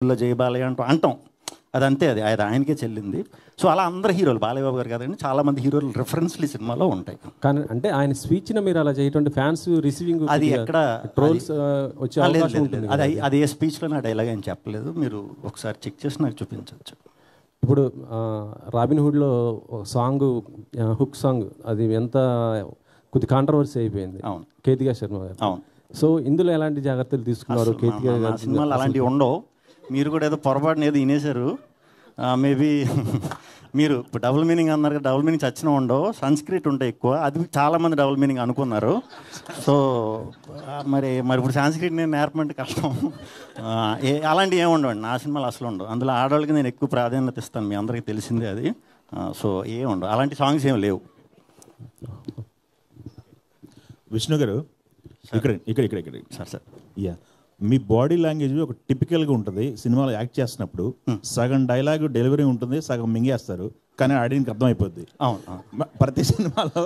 లో జై బాలయ్య అంటాం. అదంతే, అది ఆయనకే చెల్లింది. సో అలా అందరు హీరోలు, బాలయ్య బాబు గారు కాదండి, చాలామంది హీరోలు రిఫరెన్స్లు ఈ సినిమాలో ఉంటాయి. కానీ అంటే ఆయన స్పీచ్ని మీరు అలా చేయటం ఫ్యాన్స్ రిసీవింగ్ అది ఎక్కడ ట్రోల్స్ వచ్చే అవకాశం ఉంటుంది. అది ఏ స్పీచ్లో నా డైలాగ్ అని చెప్పలేదు, మీరు ఒకసారి చెక్ చేసి నాకు చూపించవచ్చు. ఇప్పుడు రాబిన్ హుడ్లో సాంగ్, హుక్ సాంగ్, అది ఎంత కొద్ది కాంట్రవర్సీ అయిపోయింది. అవును, కేతికా శర్మ గారు. అవును. సో ఇందులో ఎలాంటి జాగ్రత్తలు తీసుకున్నారు కేతికా గారు? సినిమాలు అలాంటివి ఉండవు. మీరు కూడా ఏదో పొరపాటున ఏదో వినేశారు. మేబీ మీరు ఇప్పుడు డబుల్ మీనింగ్ అన్నారు కదా, డబుల్ మీనింగ్ చచ్చిన ఉండవు, సంస్క్రిట్ ఉంటాయి ఎక్కువ. అది చాలామంది డబుల్ మీనింగ్ అనుకున్నారు. సో మరి ఇప్పుడు సంస్క్రిట్ నేను నేర్పమంటే కష్టం. అలాంటివి ఏమి ఉండవండి నా సినిమాలు, అసలు ఉండవు. అందులో ఆడవాళ్ళకి నేను ఎక్కువ ప్రాధాన్యత ఇస్తాను, మీ అందరికీ తెలిసిందే అది. సో ఏమి ఉండవు, అలాంటి సాంగ్స్ ఏమి లేవు. విష్ణు గారు, ఇక్కడ సార్ యా, మీ బాడీ లాంగ్వేజ్ ఒక టిపికల్గా ఉంటుంది. సినిమాలో యాక్ట్ చేస్తున్నప్పుడు సగం డైలాగ్ డెలివరీ ఉంటుంది, సగం మింగేస్తారు, కానీ ఆడియన్కి అర్థమైపోద్ది. ప్రతి సినిమాలో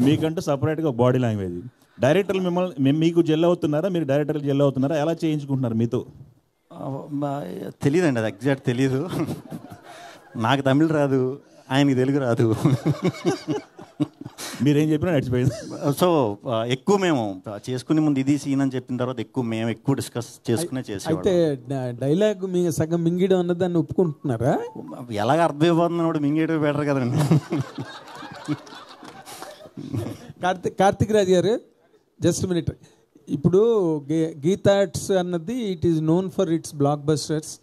మీకంటూ సపరేట్గా బాడీ లాంగ్వేజ్. డైరెక్టర్లు మిమ్మల్ని మీకు జెల్ అవుతున్నారా, మీరు డైరెక్టర్లు జెల్ అవుతున్నారా, ఎలా చేయించుకుంటున్నారు మీతో? తెలియదండి, అది ఎగ్జాక్ట్ తెలీదు. నాకు తమిళ రాదు, ఆయనకి తెలుగు రాదు. మీరేం చెప్పినా నడిచిపోయింది. సో ఎక్కువ మేము చేసుకునే ముందు ఇది సీన్ అని చెప్పిన తర్వాత మేము ఎక్కువ డిస్కస్ చేసుకునే చేసేవాళ్ళం. అయితే డైలాగ్ మీ సగం మింగిడం అన్నదాన్ని ఒప్పుకుంటున్నారా? ఎలాగ అర్థమైపోతుంది కూడా మింగేయడం బెటర్ కదండి. కార్తిక్ రాజ్ గారు, జస్ట్ మినిట్. ఇప్పుడు గీతాట్స్ అన్నది it is known for it's black busters.